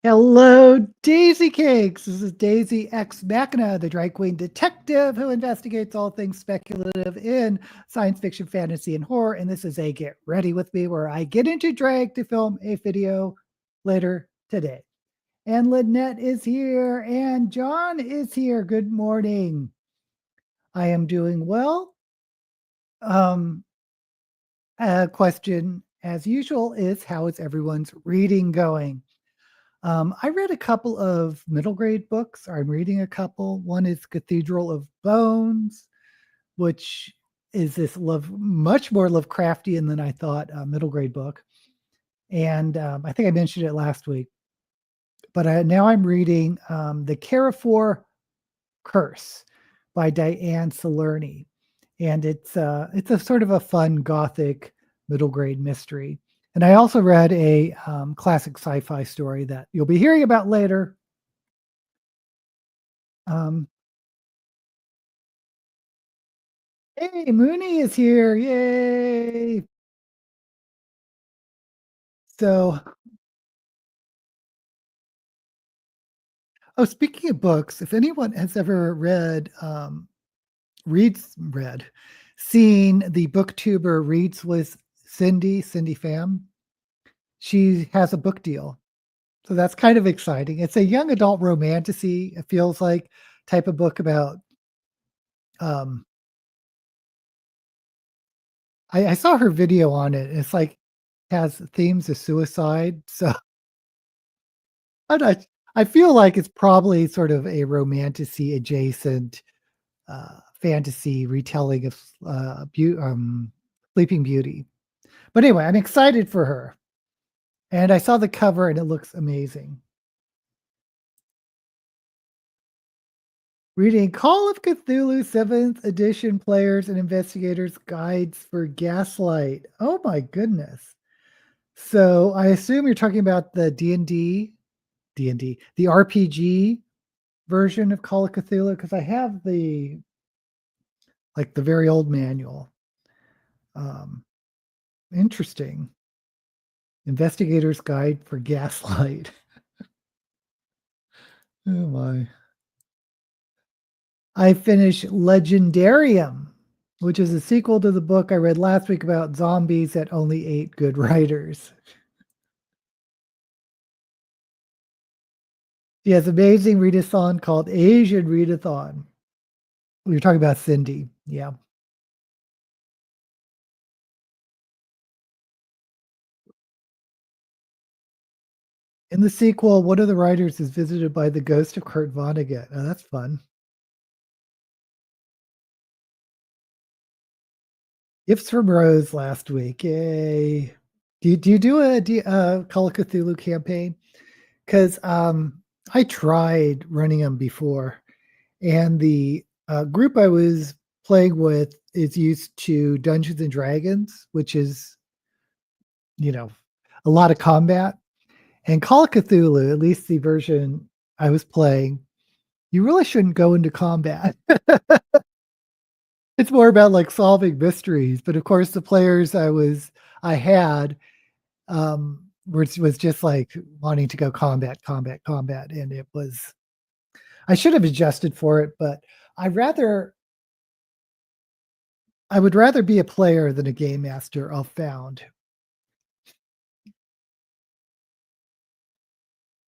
Hello, Daisy Cakes. This is Daisy Ex Machina, the drag queen detective who investigates all things speculative in science fiction, fantasy, and horror. And this is a Get Ready With Me where I get into drag to film a video later today. And Lynette is here and John is here. Good morning. I am doing well. Question, as usual, is how is everyone's reading going? I read a couple of middle grade books. I'm reading a couple. One is Cathedral of Bones, which is this much more Lovecraftian than I thought middle grade book. And I think I mentioned it last week. But now I'm reading The Carrefour Curse by Diane Salerni. And it's a sort of a fun gothic middle grade mystery. And I also read a classic sci-fi story that you'll be hearing about later. Hey, Mooney is here. Yay. So, speaking of books, if anyone has ever seen the booktuber Reads with Cindy Pham, she has a book deal. So that's kind of exciting. It's a young adult romantasy, it feels like, type of book about I saw her video on it. It's like has themes of suicide. So I feel like it's probably sort of a romantasy adjacent fantasy retelling of Sleeping Beauty. But anyway, I'm excited for her. And I saw the cover and it looks amazing. Reading Call of Cthulhu 7th edition players and investigators guides for Gaslight. Oh my goodness. So I assume you're talking about the D&D, the RPG version of Call of Cthulhu, because I have the very old manual. Interesting. Investigator's Guide for Gaslight. Oh my. I finished Legendarium, which is a sequel to the book I read last week about zombies that only ate good writers. He has an amazing readathon called Asian Readathon. We were talking about Cindy. Yeah. In the sequel, one of the writers is visited by the ghost of Kurt Vonnegut. Oh, that's fun. Gifts from Rose last week. Yay. Do you do a Call of Cthulhu campaign? Because I tried running them before, and the group I was playing with is used to Dungeons and Dragons, which is, a lot of combat. And Call of Cthulhu, at least the version I was playing, you really shouldn't go into combat. It's more about like solving mysteries. But of course, the players I had was just like wanting to go combat, and it was. I should have adjusted for it, but I would rather be a player than a game master. I've found.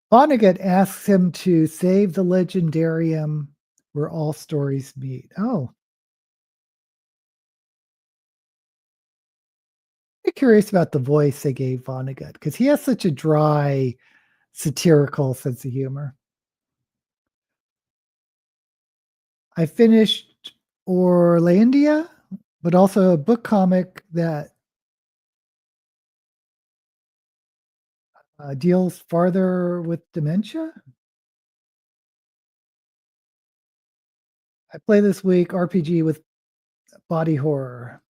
Vonnegut asks him to save the legendarium where all stories meet. Oh. I'm curious about the voice they gave Vonnegut because he has such a dry, satirical sense of humor. I finished Orlandia, but also a book comic that deals farther with dementia. I play this week RPG with body horror.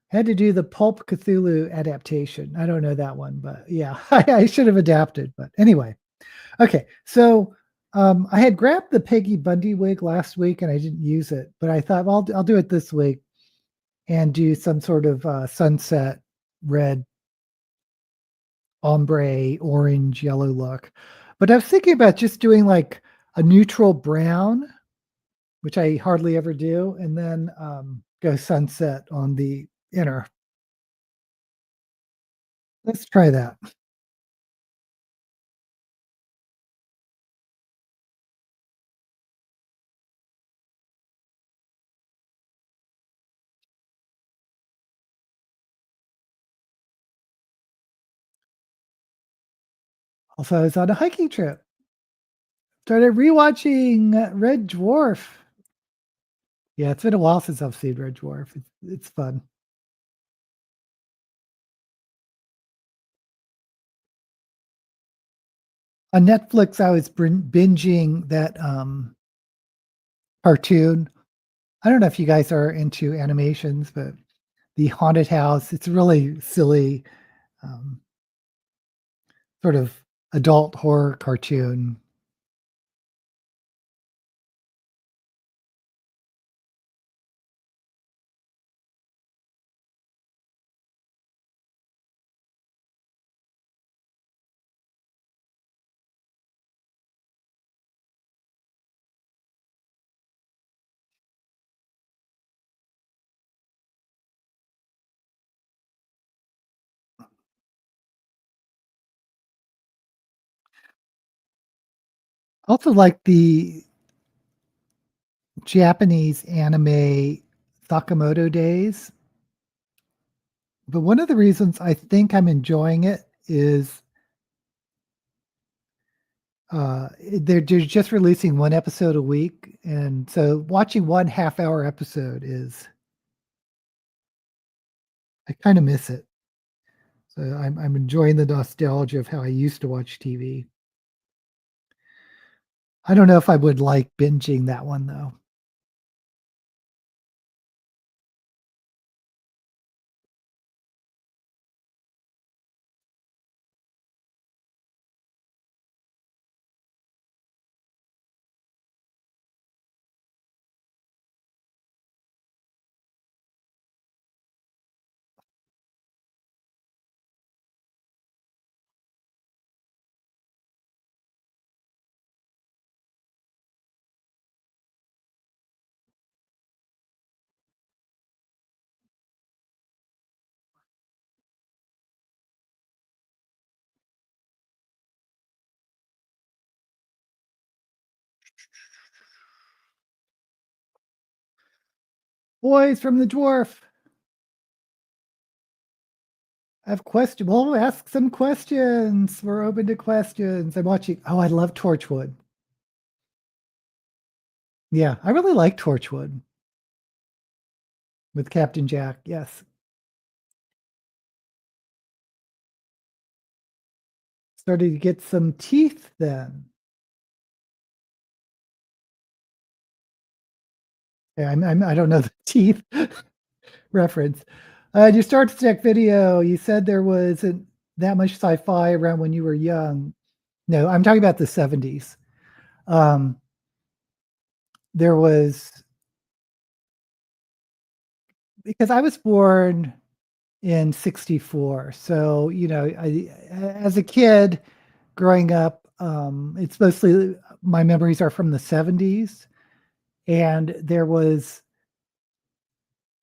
Had to do the Pulp Cthulhu adaptation. I don't know that one, but yeah, I should have adapted. But anyway, okay. So I had grabbed the Peggy Bundy wig last week and I didn't use it, but I thought, well, I'll do it this week and do some sort of sunset red ombre, orange, yellow look. But I was thinking about just doing like a neutral brown, which I hardly ever do, and then go sunset on the inner. Let's try that. Also, I was on a hiking trip. Started rewatching Red Dwarf. Yeah, it's been a while since I've seen Red Dwarf. It's fun. On Netflix, I was binging that cartoon. I don't know if you guys are into animations, but the haunted house. It's a really silly, um, sort of adult horror cartoon. Also like the Japanese anime Sakamoto Days. But one of the reasons I think I'm enjoying it is they're just releasing one episode a week, and so watching one half-hour episode is I kind of miss it. So I'm enjoying the nostalgia of how I used to watch TV. I don't know if I would like binging that one though. Boys from the dwarf. I have question. Well, ask some questions. We're open to questions. I'm watching. Oh, I love Torchwood. Yeah, I really like Torchwood with Captain Jack. Yes. Started to get some teeth then. Yeah, I don't know the teeth reference. Your Star Trek video, you said there wasn't that much sci-fi around when you were young. No, I'm talking about the 70s. Um, there was, because I was born in 64. So, as a kid growing up, it's mostly my memories are from the 70s. And there was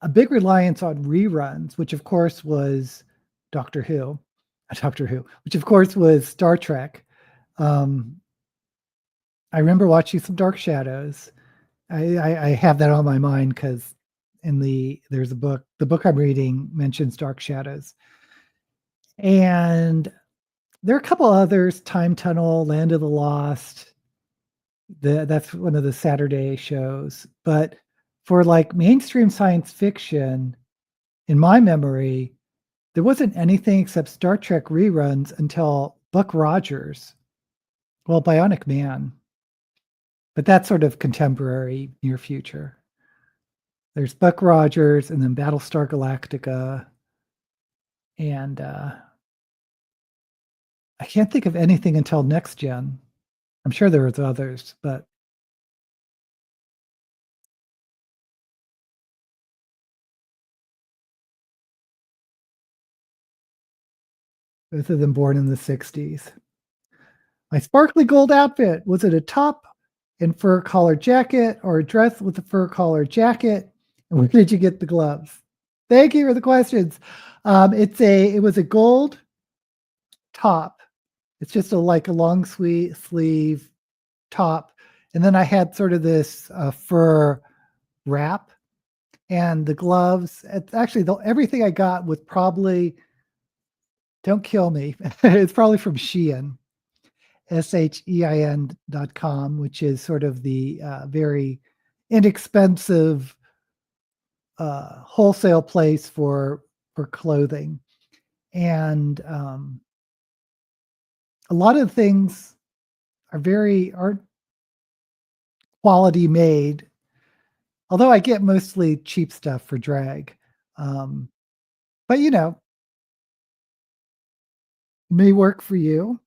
a big reliance on reruns, which of course was Doctor Who, Doctor Who, which of course was Star Trek. Um, I remember watching some Dark Shadows. I have that on my mind because there's a book, the book I'm reading mentions Dark Shadows. And there are a couple others, Time Tunnel, Land of the Lost. That's one of the Saturday shows. But for like mainstream science fiction, in my memory, there wasn't anything except Star Trek reruns until Buck Rogers. Well, Bionic Man, but that's sort of contemporary near future. There's Buck Rogers and then Battlestar Galactica. And I can't think of anything until Next Gen. I'm sure there was others, but both of them born in the 60s. My sparkly gold outfit, was it a top and fur collar jacket or a dress with a fur collar jacket? And where did you get the gloves? Thank you for the questions. It was a gold top. It's just like a long sleeve top. And then I had sort of this fur wrap and the gloves. It's actually everything I got was probably, don't kill me. It's probably from Shein, SHEIN.com, which is sort of the very inexpensive wholesale place for clothing. And a lot of things aren't quality made, although I get mostly cheap stuff for drag. Um, but may work for you.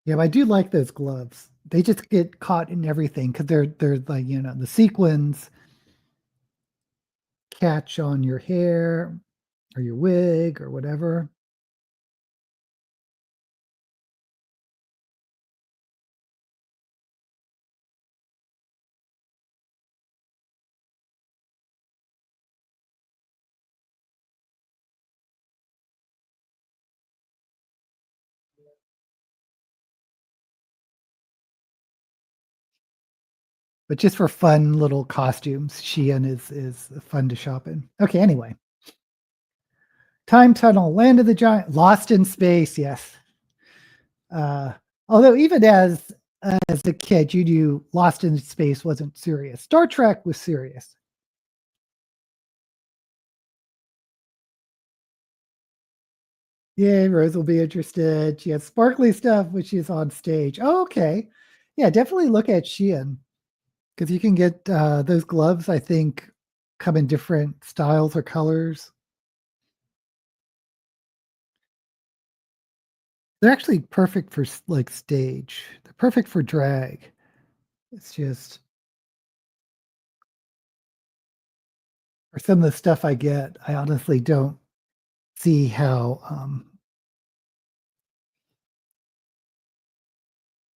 Yeah, but I do like those gloves. They just get caught in everything because they're like, the sequins catch on your hair or your wig or whatever. But just for fun little costumes, Shein is fun to shop in. Okay, anyway. Time Tunnel, Land of the Giant, Lost in Space, yes. Uh, although even as a kid, you knew Lost in Space wasn't serious. Star Trek was serious. Yay, Rose will be interested. She has sparkly stuff when she's on stage. Oh, okay. Yeah, definitely look at Shein because you can get those gloves, I think, come in different styles or colors. They're actually perfect for like stage. They're perfect for drag. It's just for some of the stuff I get, I honestly don't see how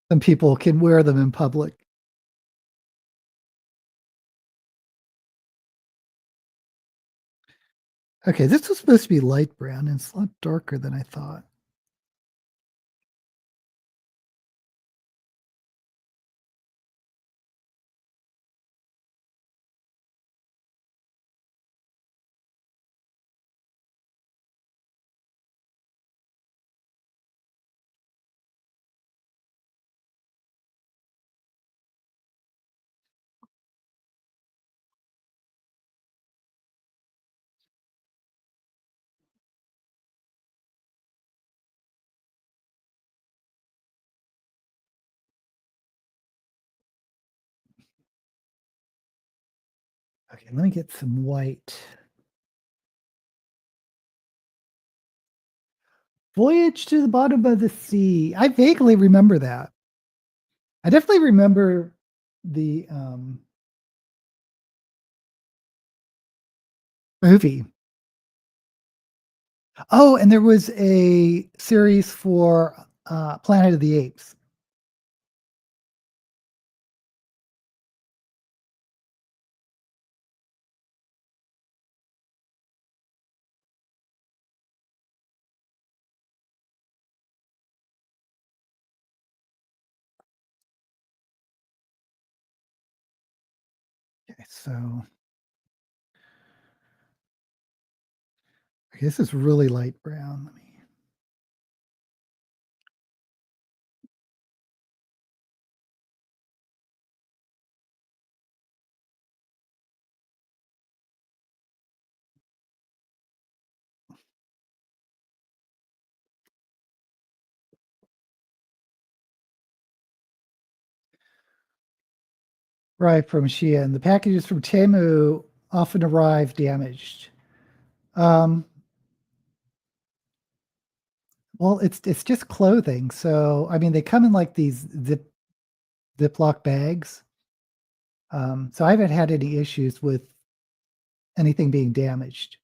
some people can wear them in public. Okay, this was supposed to be light brown and it's a lot darker than I thought. Okay, let me get some white. Voyage to the Bottom of the Sea. I vaguely remember that. I definitely remember the movie. Oh, and there was a series for Planet of the Apes. Okay, so okay, this is really light brown. Let me. Right, from Shein. The packages from Temu often arrive damaged. Um, well, it's just clothing, so, I mean, they come in, like, these Ziploc bags, so I haven't had any issues with anything being damaged.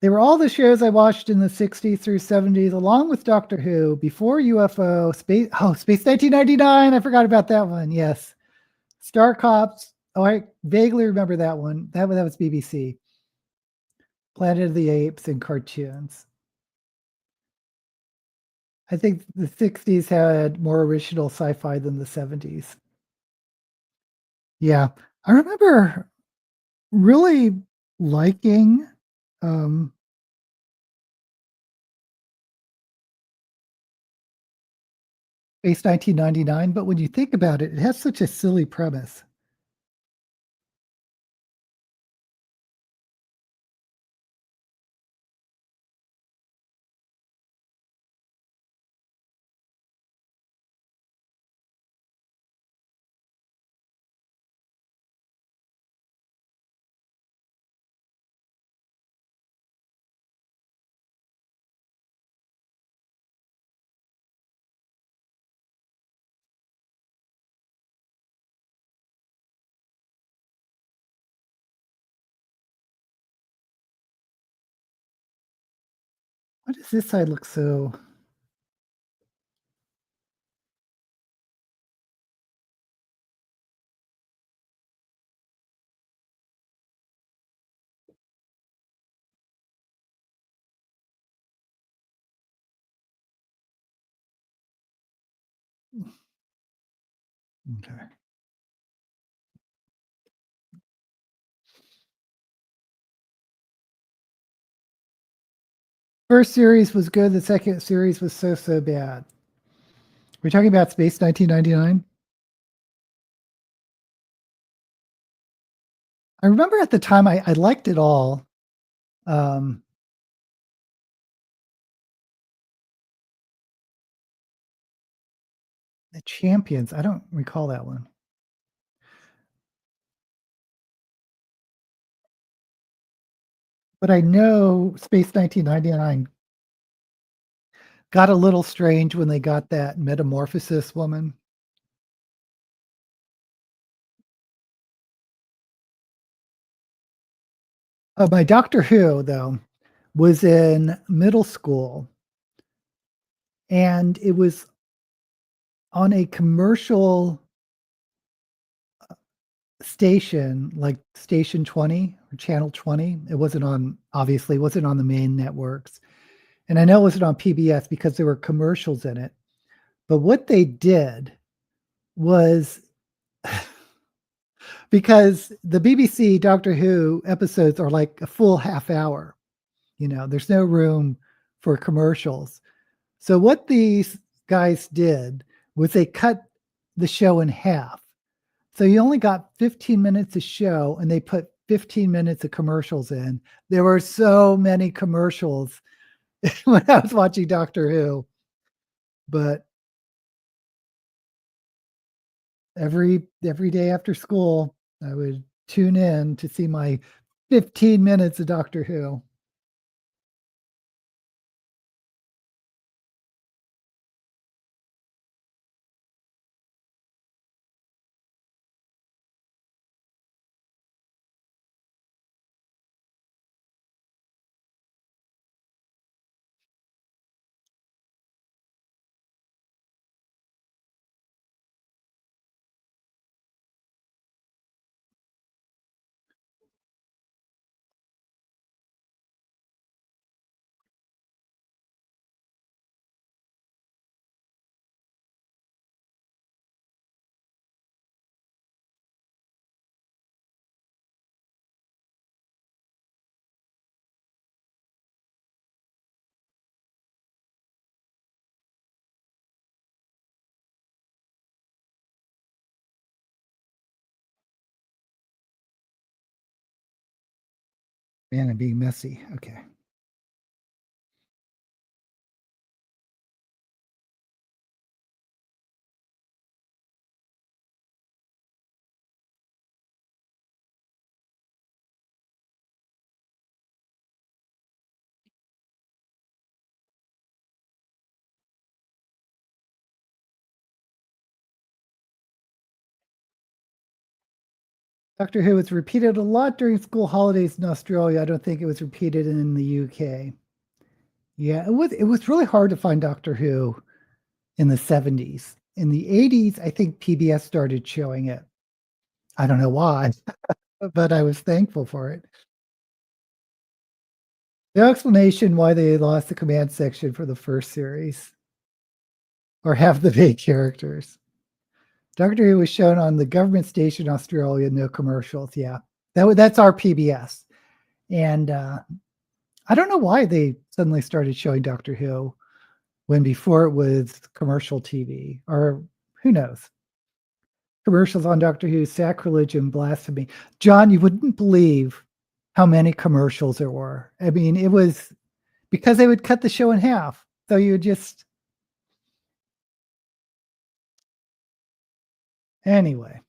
They were all the shows I watched in the '60s through '70s, along with Doctor Who, before UFO, Space 1999, I forgot about that one, yes. Star Cops, oh, I vaguely remember that one. That was BBC. Planet of the Apes and cartoons. I think the '60s had more original sci-fi than the '70s. Yeah. I remember really liking, um, Space 1999, but when you think about it, it has such a silly premise. Why does this side look so okay. First series was good, the second series was so, so bad. We're talking about Space 1999? I remember at the time I liked it all. Um, the Champions, I don't recall that one. But I know Space 1999 got a little strange when they got that metamorphosis woman. My Doctor Who, though, was in middle school, and it was on a commercial station, like Station 20 or Channel 20. It wasn't on obviously, it wasn't on the main networks, and I know it wasn't on PBS because there were commercials in it, but what they did was because the BBC Doctor Who episodes are like a full half hour, there's no room for commercials. So what these guys did was they cut the show in half. So you only got 15 minutes of show and they put 15 minutes of commercials in. There were so many commercials when I was watching Doctor Who, but every day after school, I would tune in to see my 15 minutes of Doctor Who. Man, I'm being messy. Okay. Doctor Who was repeated a lot during school holidays in Australia. I don't think it was repeated in the UK. Yeah, it was really hard to find Doctor Who in the 70s. In the 80s, I think PBS started showing it. I don't know why, but I was thankful for it. No explanation why they lost the command section for the first series or half the main characters. Doctor Who was shown on the government station in Australia, no commercials. Yeah, that's our PBS. And I don't know why they suddenly started showing Doctor Who when before it was commercial TV, or who knows. Commercials on Doctor Who, sacrilege and blasphemy. John, you wouldn't believe how many commercials there were. I mean, it was because they would cut the show in half. So you would just, anyway,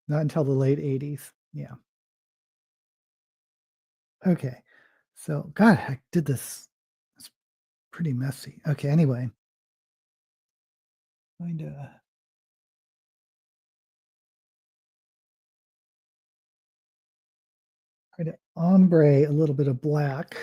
not until the late 80s. Yeah. Okay. So, God, I did this. It's pretty messy. Okay. Anyway, going to try to ombre a little bit of black.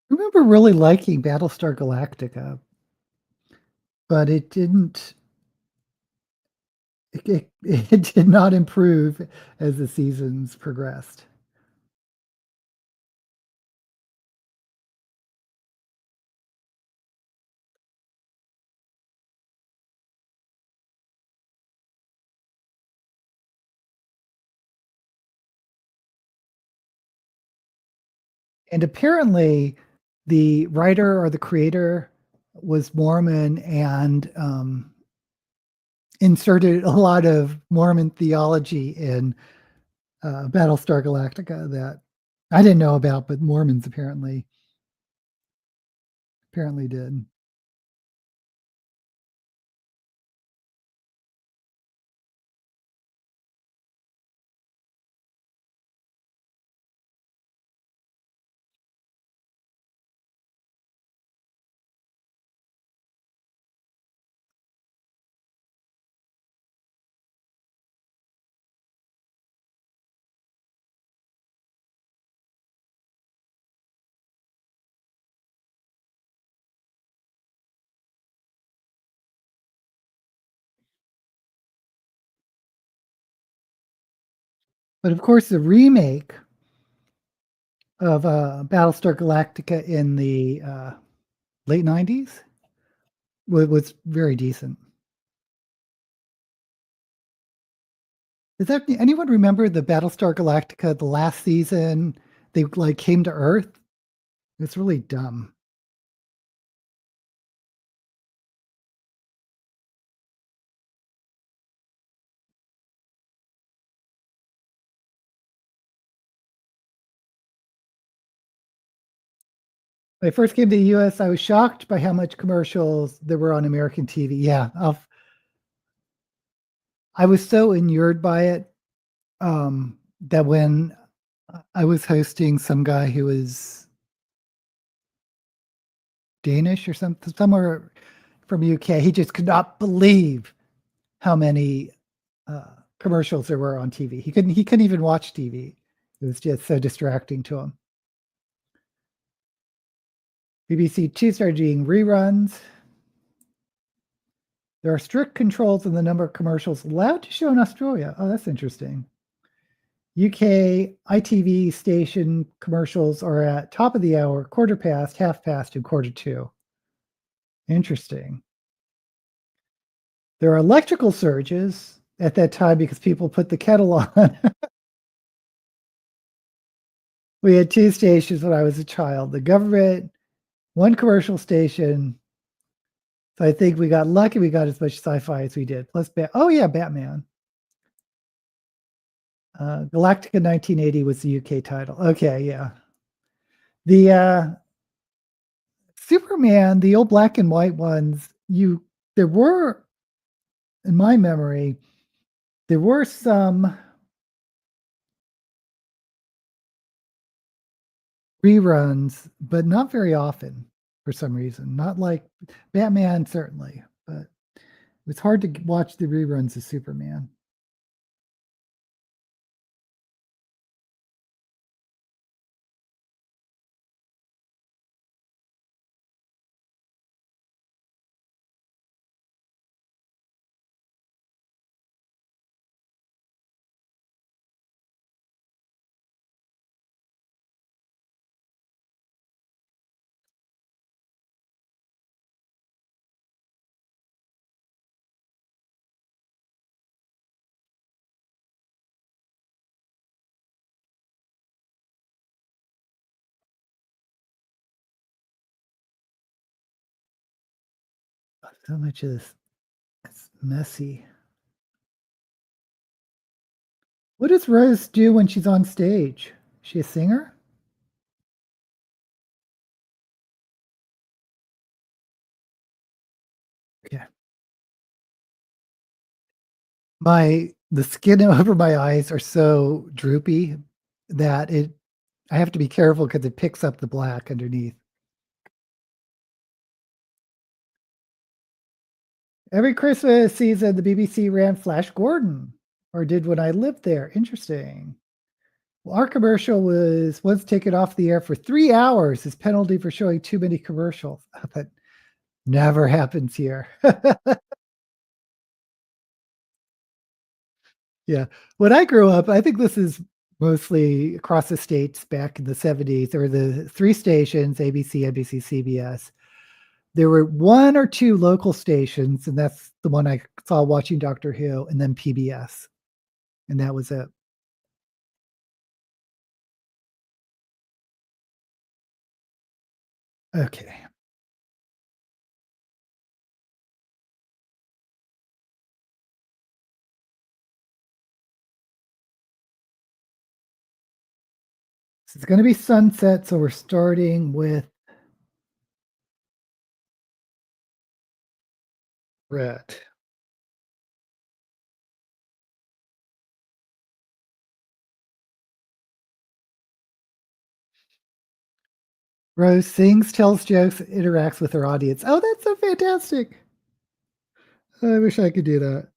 I remember really liking Battlestar Galactica, but it did not improve as the seasons progressed. And apparently, the writer or the creator was Mormon and inserted a lot of Mormon theology in Battlestar Galactica that I didn't know about, but Mormons apparently did. But of course, the remake of Battlestar Galactica in the late 90s was very decent. Does that anyone remember the Battlestar Galactica, the last season? They like came to Earth. It's really dumb. When I first came to the US, I was shocked by how much commercials there were on American TV. Yeah, I was so inured by it that when I was hosting some guy who was Danish or something, somewhere from UK, he just could not believe how many commercials there were on TV. He couldn't even watch TV. It was just so distracting to him. BBC Two started doing reruns. There are strict controls on the number of commercials allowed to show in Australia. Oh, that's interesting. UK ITV station commercials are at top of the hour, quarter past, half past, and quarter to. Interesting. There are electrical surges at that time because people put the kettle on. We had two stations when I was a child, the government, one commercial station. So I think we got lucky. We got as much sci-fi as we did. Plus, oh yeah, Batman. Galactica 1980 was the UK title. Okay, yeah. The Superman, the old black and white ones, there were, in my memory, there were some reruns, but not very often for some reason. Not like Batman, certainly, but it was hard to watch the reruns of Superman. So much of this, it's messy. What does Rose do when she's on stage? Is she a singer? Yeah. The skin over my eyes are so droopy that I have to be careful because it picks up the black underneath. Every Christmas season, the BBC ran Flash Gordon, or did when I lived there. Interesting. Well, our commercial was once taken off the air for 3 hours as penalty for showing too many commercials. That never happens here. Yeah. When I grew up, I think this is mostly across the states back in the 70s. There were the three stations, ABC, NBC, CBS. There were one or two local stations, and that's the one I saw watching Doctor Who, and then PBS. And that was it. Okay. So it's going to be sunset, so we're starting with red. Rose sings, tells jokes, interacts with her audience. Oh, that's so fantastic. I wish I could do that.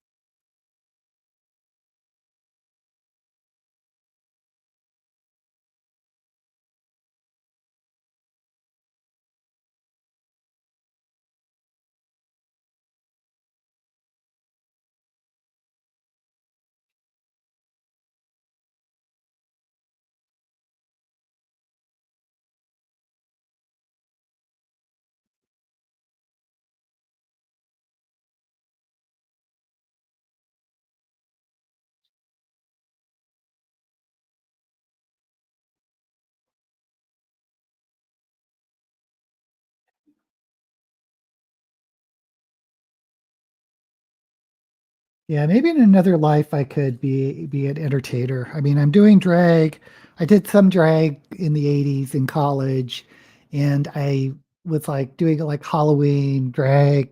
Yeah, maybe in another life I could be an entertainer. I mean, I'm doing drag. I did some drag in the 80s in college, and I was like doing like Halloween drag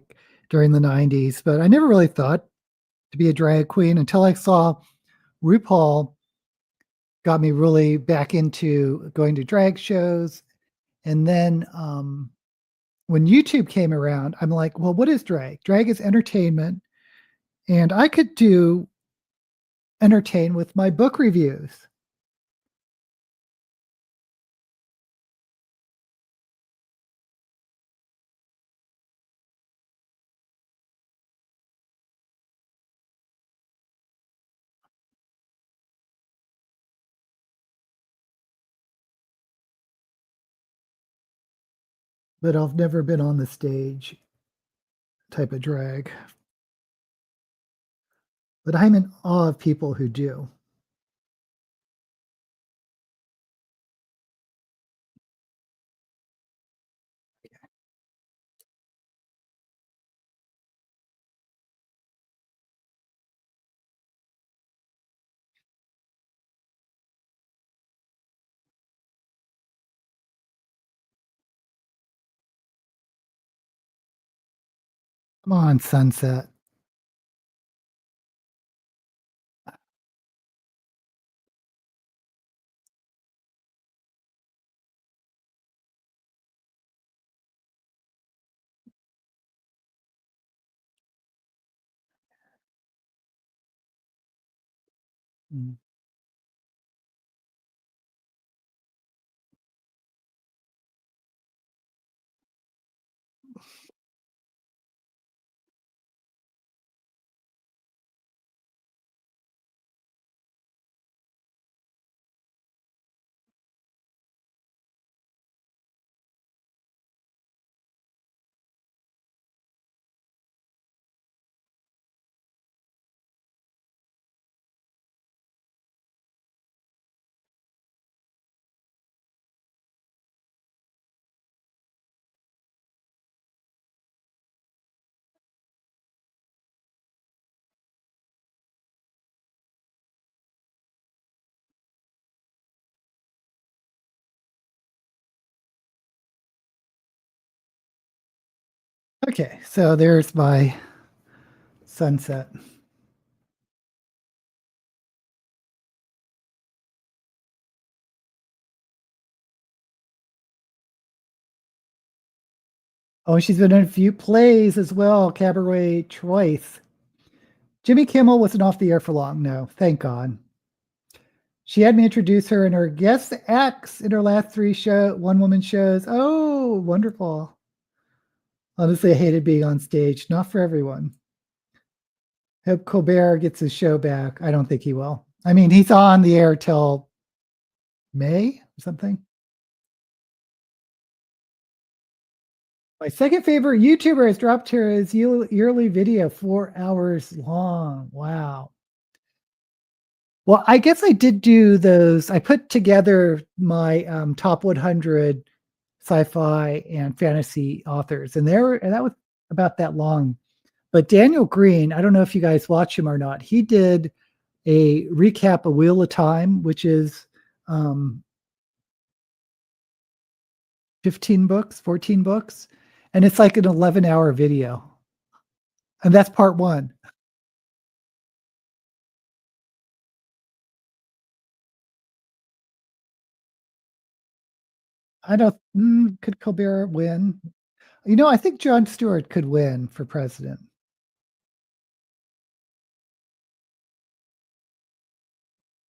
during the 90s, but I never really thought to be a drag queen until I saw RuPaul got me really back into going to drag shows. And then when YouTube came around, I'm like, well, what is drag? Drag is entertainment. And I could entertain with my book reviews. but I've never been on the stage type of drag. But I'm in awe of people who do. Come on, Sunset. Mm. Okay, so there's my sunset. Oh, she's been in a few plays as well, Cabaret Choice. Jimmy Kimmel wasn't off the air for long, no, thank God. She had me introduce her in her guest acts in her last 3 one-woman shows. Oh, wonderful. Honestly, I hated being on stage, not for everyone. Hope Colbert gets his show back. I don't think he will. I mean, he's on the air till May or something. My second favorite YouTuber has dropped his yearly video, 4 hours long. Wow. Well, I guess I did do those. I put together my top 100 sci-fi and fantasy authors, and that was about that long. But Daniel Green, I don't know if you guys watch him or not. He did a recap of Wheel of Time, which is 15 books, 14 books, and it's like an 11-hour video. And that's part 1. I don't could Colbert win? You know, I think Jon Stewart could win for president.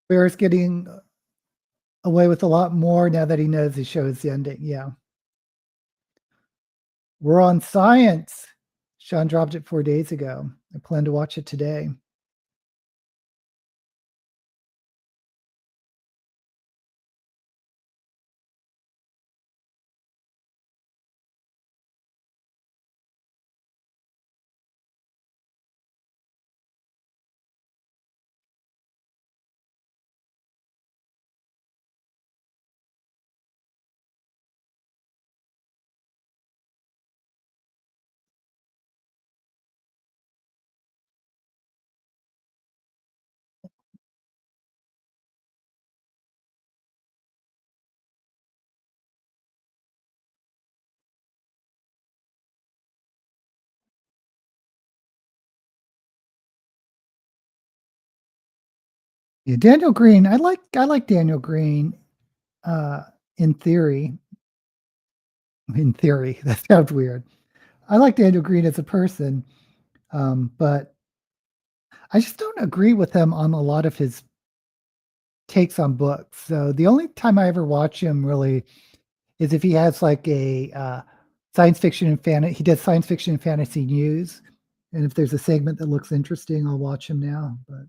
Bear's getting away with a lot more now that he knows the show is ending. Yeah. We're on Science. Sean dropped it 4 days ago. I plan to watch it today. Yeah, Daniel Green. I like Daniel Green uh in theory. In theory, that sounds weird. I like Daniel Green as a person, but I just don't agree with him on a lot of his takes on books. So the only time I ever watch him really is if he has like a science fiction and fantasy. He does science fiction and fantasy news, and if there's a segment that looks interesting, I'll watch him now. But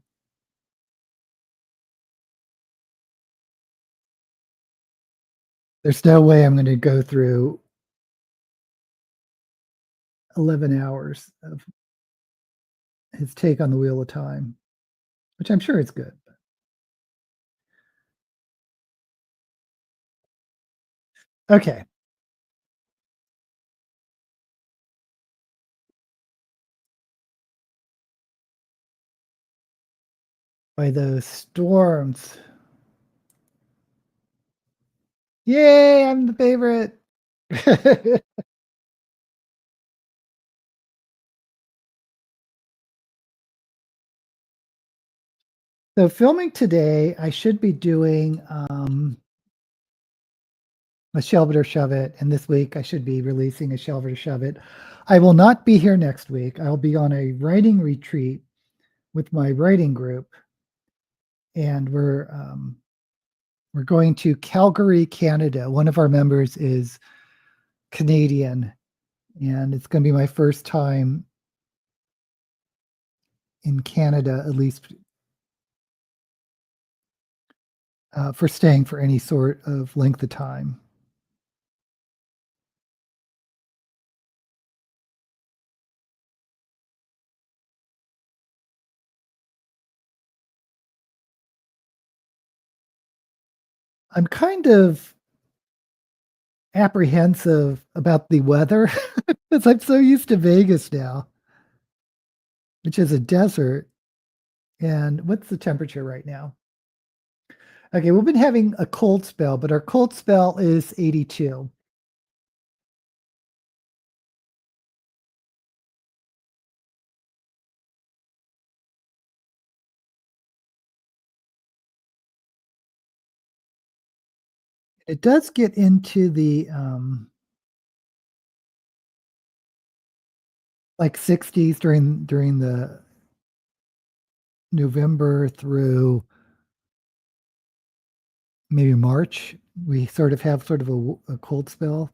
there's no way I'm going to go through 11 hours of his take on the Wheel of Time, which I'm sure is good. Okay. By those storms. Yay, I'm the favorite. So filming today, I should be doing a Shelve It or Shove It, and this week I should be releasing a Shelve It or Shove It. I will not be here next week. I'll be on a writing retreat with my writing group, and we're going to Calgary, Canada. One of our members is Canadian, and it's going to be my first time in Canada, at least for staying for any sort of length of time. I'm kind of apprehensive about the weather because I'm so used to Vegas now, which is a desert. And what's the temperature right now? Okay, we've been having a cold spell, but our cold spell is 82. It does get into the like 60s during the November through maybe March. We sort of have sort of a cold spell.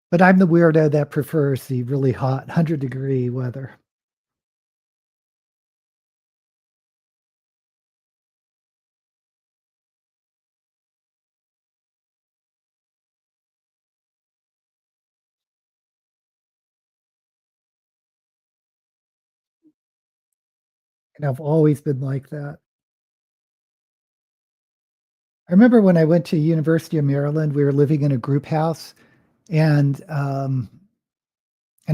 But I'm the weirdo that prefers the really hot 100-degree weather. And I've always been like that. I remember when I went to University of Maryland, we were living in a group house, and and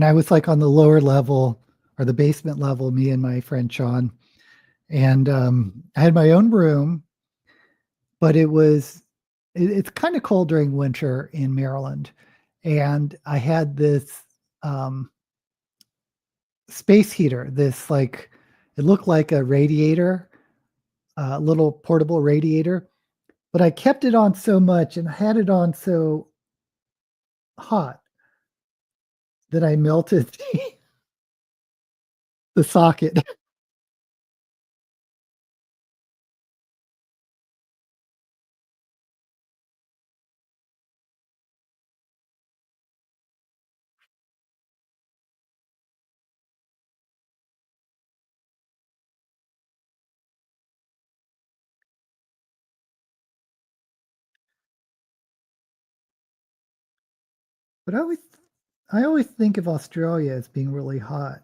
I was like on the lower level or the basement level, me and my friend Sean. And I had my own room, but it's kind of cold during winter in Maryland. And I had this um, space heater, this like, it looked like a radiator, a little portable radiator, but I kept it on so much and had it on so hot that I melted the socket. But I always think of Australia as being really hot.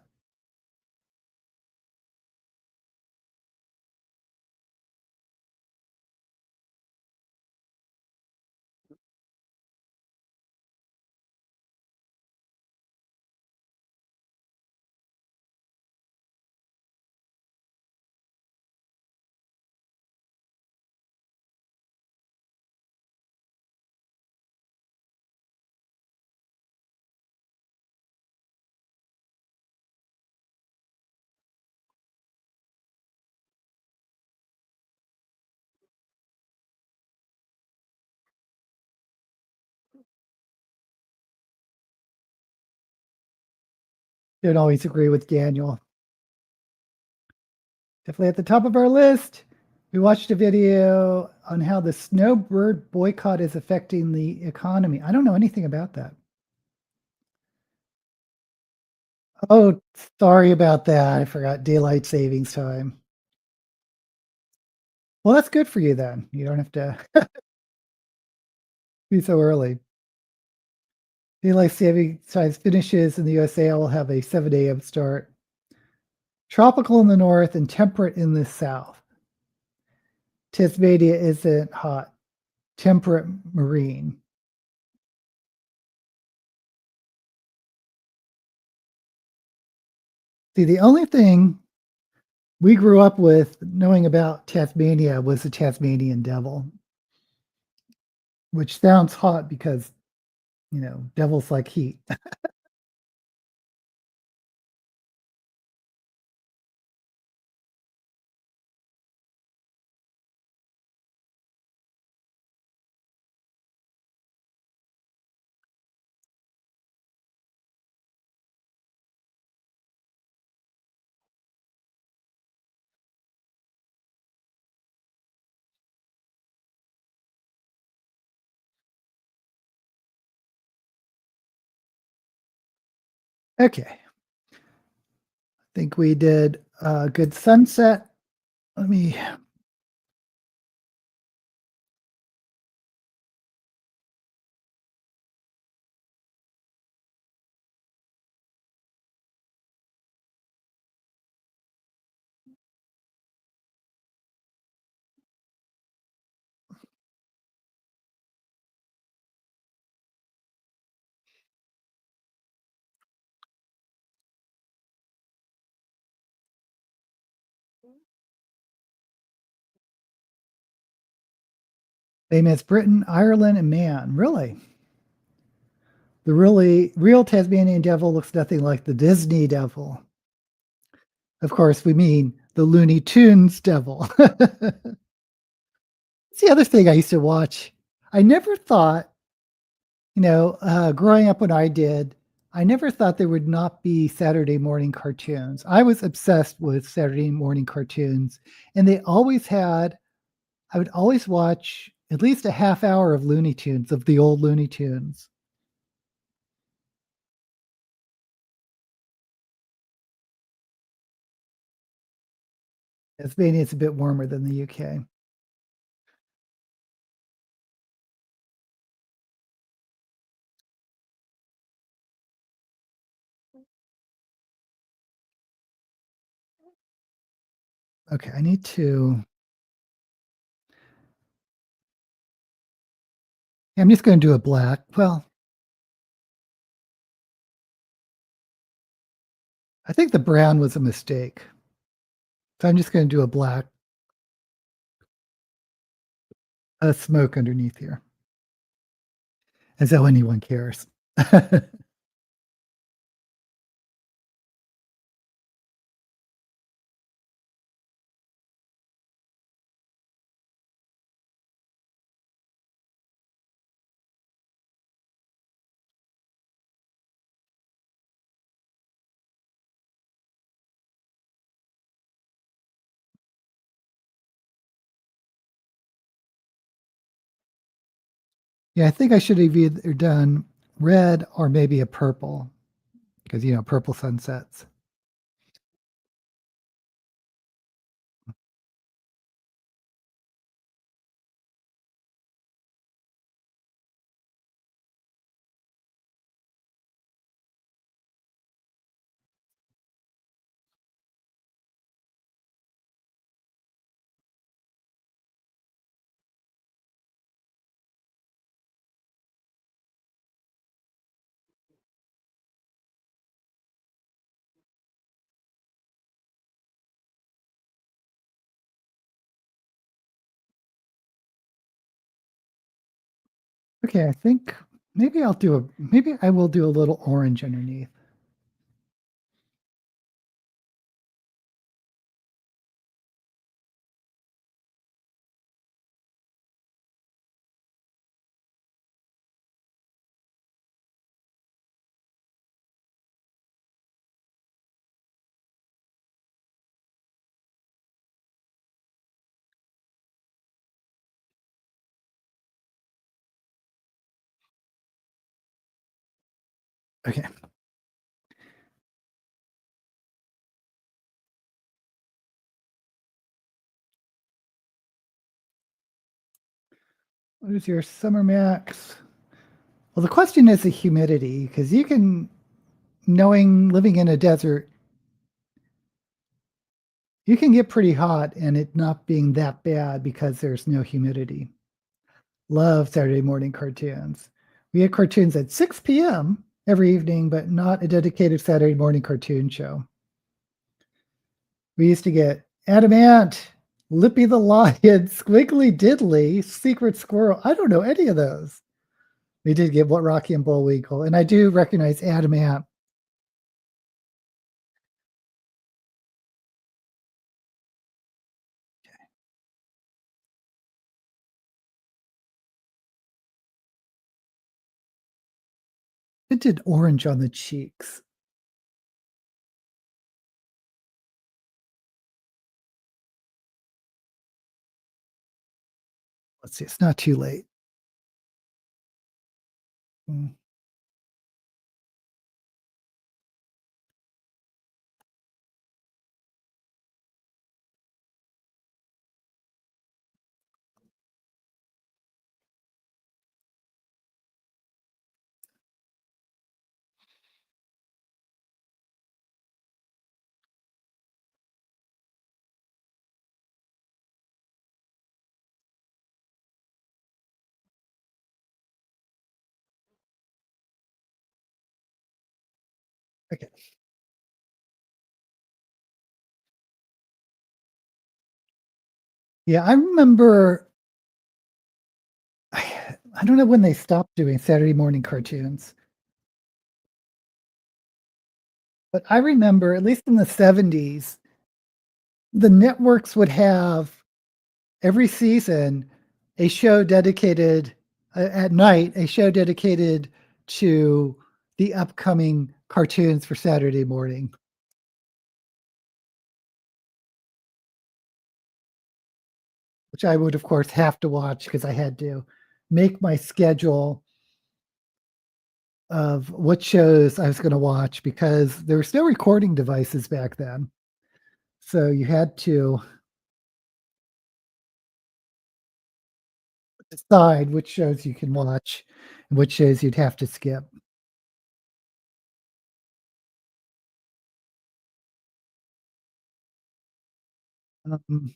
Don't always agree with Daniel. Definitely at the top of our list. We watched a video on how the snowbird boycott is affecting the economy. I don't know anything about that. Oh, sorry about that. I forgot daylight savings time. Well, that's good for you then. You don't have to be so early. Daylight savings time finishes in the USA. I will have a 7 a.m. start. Tropical in the north and temperate in the south. Tasmania isn't hot. Temperate marine. See, the only thing we grew up with knowing about Tasmania was the Tasmanian devil, which sounds hot because, devils like heat. Okay. I think we did a good sunset. Let me famous Britain, Ireland, and man. Really? The really real Tasmanian devil looks nothing like the Disney devil. Of course, we mean the Looney Tunes devil. It's the other thing I used to watch. I never thought, growing up when I did, I never thought there would not be Saturday morning cartoons. I was obsessed with Saturday morning cartoons, and I would always watch at least a half hour of Looney Tunes, of the old Looney Tunes. Tasmania is a bit warmer than the UK. Okay, I'm just going to do a black. Well, I think the brown was a mistake. So I'm just going to do a black, a smoke underneath here, as though anyone cares. Yeah, I think I should have either done red or maybe a purple because, purple sunsets. Okay, I think maybe I will do a little orange underneath. Okay. What is your summer max? Well, the question is the humidity, because you can, knowing living in a desert, you can get pretty hot and it not being that bad because there's no humidity. Love Saturday morning cartoons. We had cartoons at 6 p.m. every evening, but not a dedicated Saturday morning cartoon show. We used to get Adamant, Lippy the Lion, Squiggly Diddly, Secret Squirrel. I don't know any of those. We did get What Rocky and Bullwinkle, and I do recognize Adamant. It did orange on the cheeks. Let's see, it's not too late. Mm, okay. Yeah, I remember I don't know when they stopped doing Saturday morning cartoons, but I remember, at least in the 70s, the networks would have every season a show dedicated at night, a show dedicated to the upcoming cartoons for Saturday morning, which I would, of course, have to watch because I had to make my schedule of what shows I was going to watch because there were still recording devices back then. So you had to decide which shows you can watch and which shows you'd have to skip. Um, of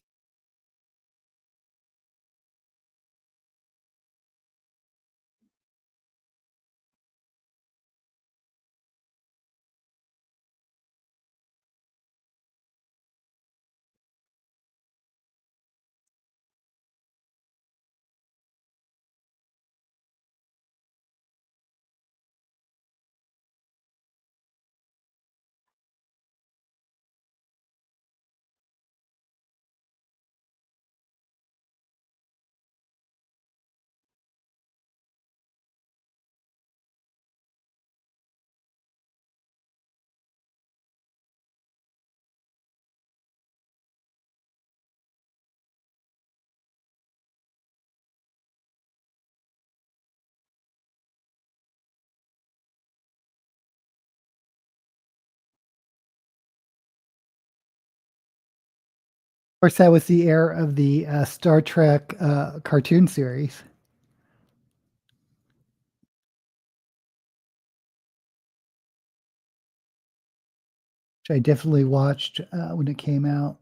course, that was the era of the Star Trek cartoon series, which I definitely watched when it came out.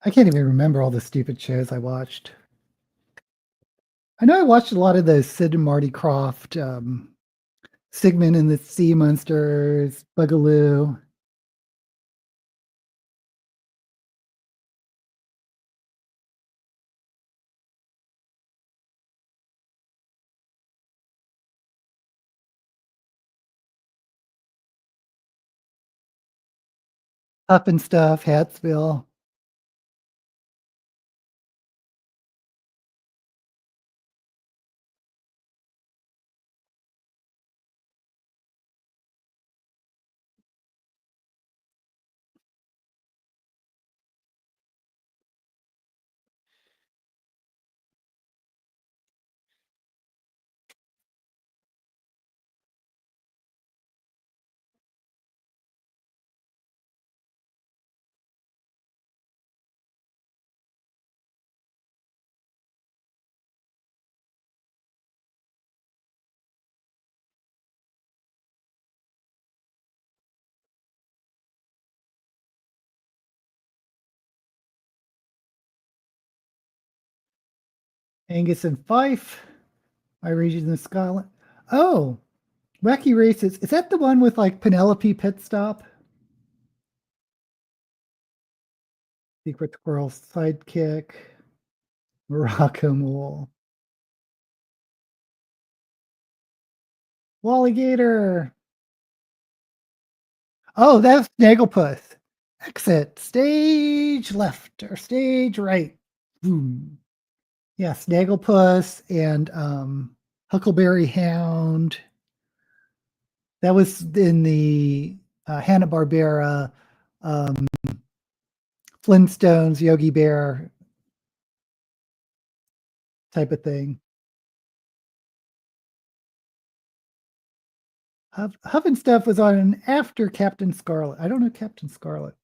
I can't even remember all the stupid shows I watched. I know I watched a lot of those Sid and Marty Croft, Sigmund and the Sea Monsters, Bugaloo. Up and Stuff, Hatsville. Angus and Fife. My region in Scotland. Oh, Wacky Races. Is that the one with like Penelope Pitstop? Secret Squirrel Sidekick. Morocco Mole. Walligator. Oh, that's Snagglepuss. Exit. Stage left or stage right. Boom. Yeah, Snagglepuss and Huckleberry Hound. That was in the Hanna-Barbera um, Flintstones, Yogi Bear type of thing. Huff and Stuff was on after Captain Scarlet. I don't know Captain Scarlet.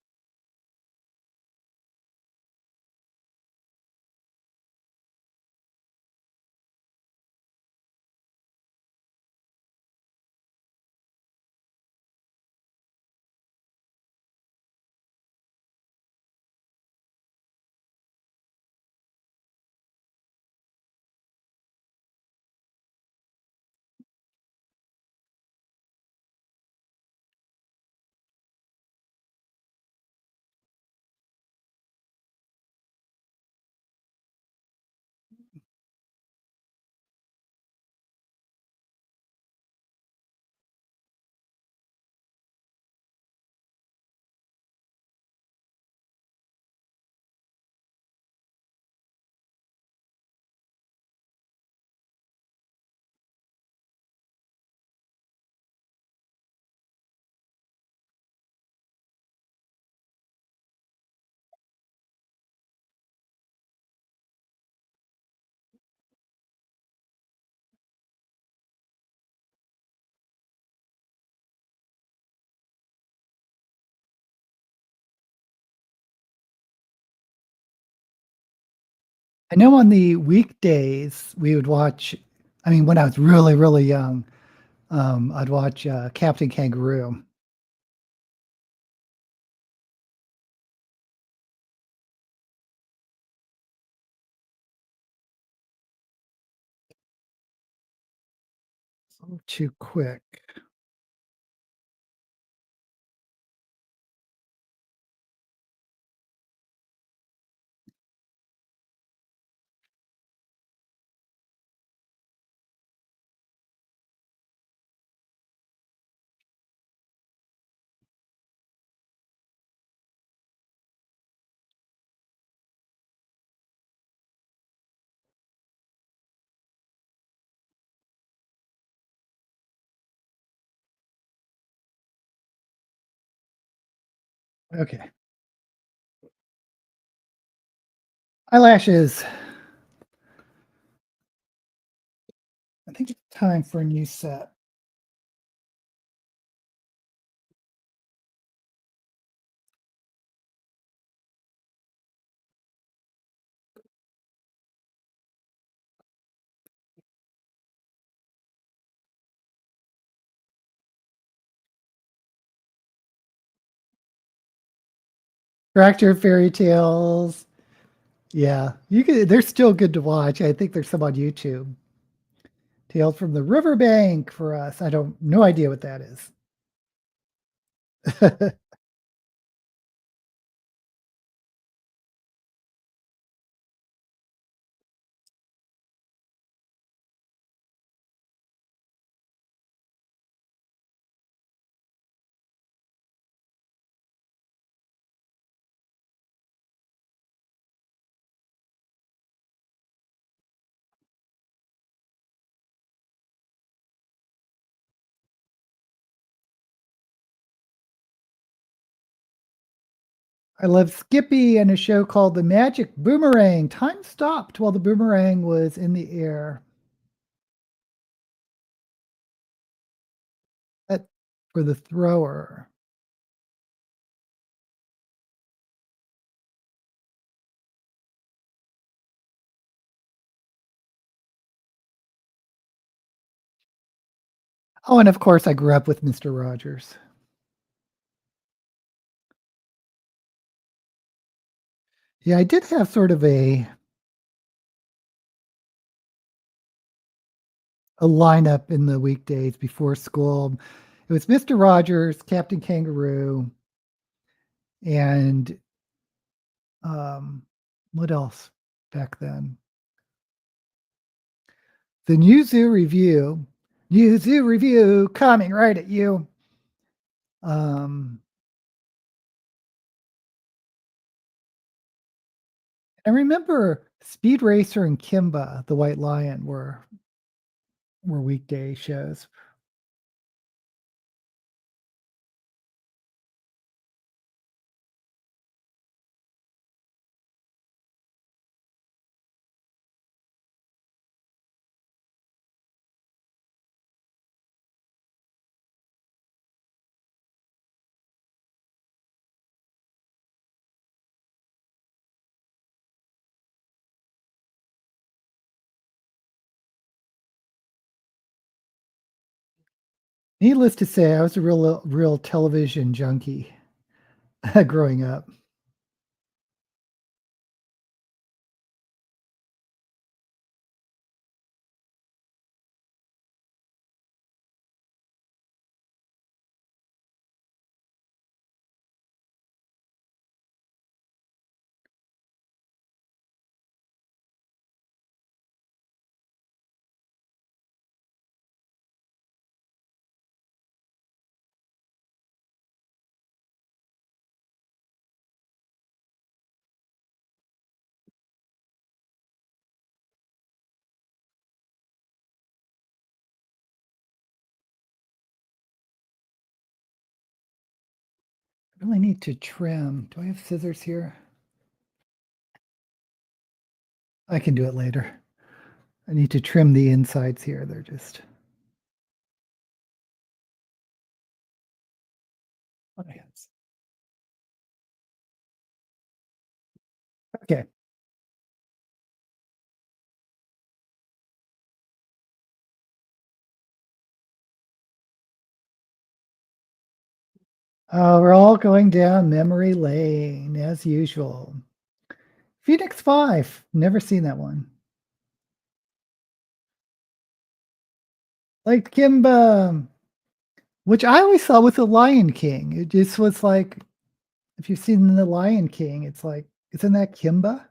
I know on the weekdays we would watch. I mean, when I was really, really young, I'd watch Captain Kangaroo. So too quick. Okay. Eyelashes. I think it's time for a new set. Tractor Fairy Tales. Yeah, you can. They're still good to watch. I think there's some on YouTube. Tales from the Riverbank for us. I don't, no idea what that is. I love Skippy and a show called The Magic Boomerang. Time stopped while the boomerang was in the air. That for the thrower. Oh, and of course, I grew up with Mr. Rogers. Yeah, I did have sort of a lineup in the weekdays before school. It was Mr. Rogers, Captain Kangaroo, and um, what else back then? The New Zoo Review. New Zoo Review coming right at you. Um, I remember Speed Racer and Kimba, the White Lion, were weekday shows. Needless to say, I was a real television junkie growing up. I really need to trim. Do I have scissors here? I can do it later. I need to trim the insides here. They're just. Oh, yes. Okay. We're all going down memory lane as usual. Phoenix 5. Never seen that one. Like Kimba, which I always saw with the Lion King. It just was like, if you've seen the Lion King, it's like, isn't that Kimba?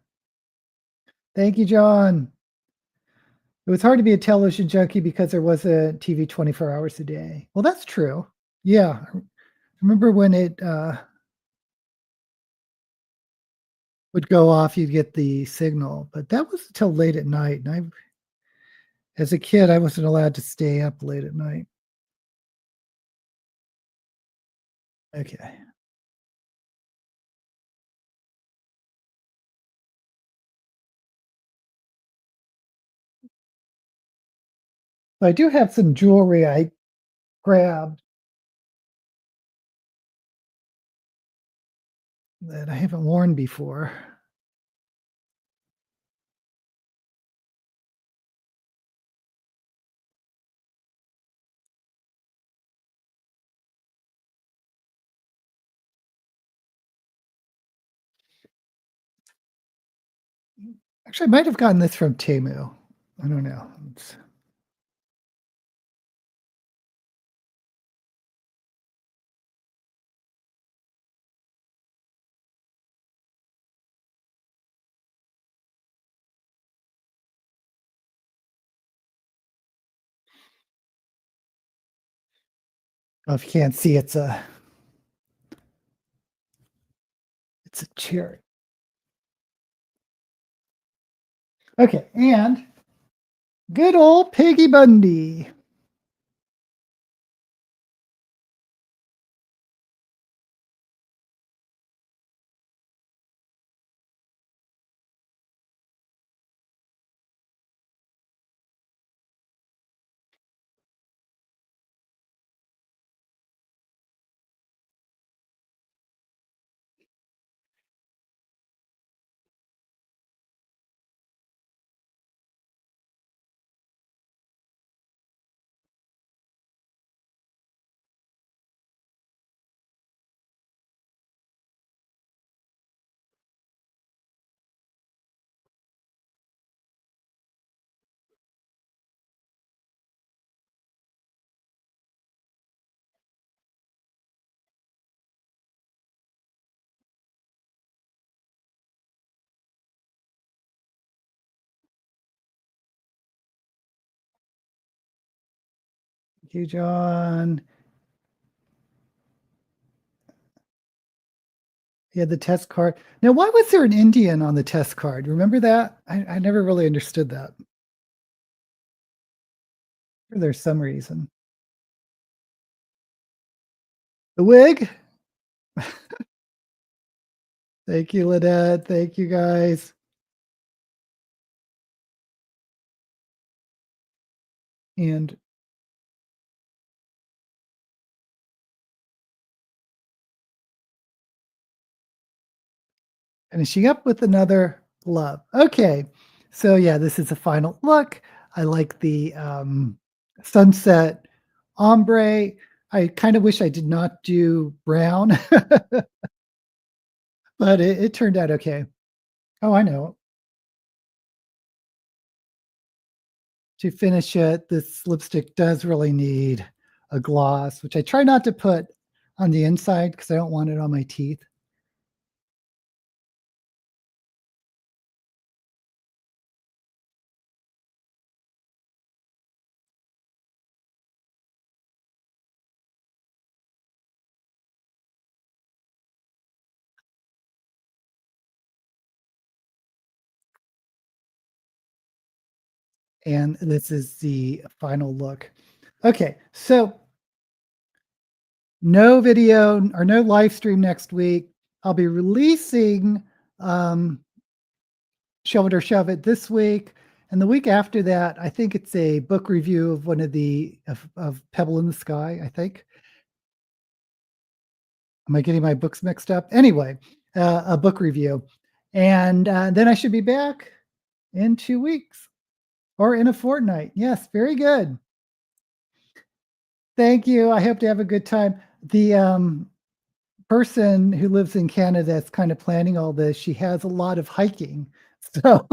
Thank you, John. It was hard to be a television junkie because there wasn't TV 24 hours a day. Well, that's true. Yeah. I remember when it would go off, you'd get the signal, but that was until late at night. And as a kid, I wasn't allowed to stay up late at night. Okay. I do have some jewelry I grabbed that I haven't worn before. Actually, I might have gotten this from Temu. I don't know. If you can't see, it's a cherry. Okay, and good old Piggy Bundy. Thank you, John. Yeah, the test card. Now, why was there an Indian on the test card? Remember that? I never really understood that. There's some reason. The wig. Thank you, Lynette. Thank you, guys. And finishing up with another love. Okay. So yeah, this is a final look. I like the sunset ombre. I kind of wish I did not do brown, but it turned out okay. Oh, I know. To finish it, this lipstick does really need a gloss, which I try not to put on the inside because I don't want it on my teeth. And this is the final look. Okay, so no video or no live stream next week. I'll be releasing um, Shove It or Shove It this week. And the week after that, I think it's a book review of one of the of Pebble in the Sky, I think. Am I getting my books mixed up? Anyway, a book review. And then I should be back in 2 weeks or in a fortnight. Yes, very good. Thank you. I hope to have a good time. The person who lives in Canada that's kind of planning all this, she has a lot of hiking. So,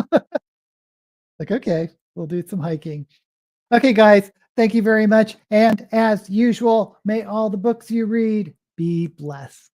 like, okay, we'll do some hiking. Okay, guys, thank you very much. And as usual, may all the books you read be blessed.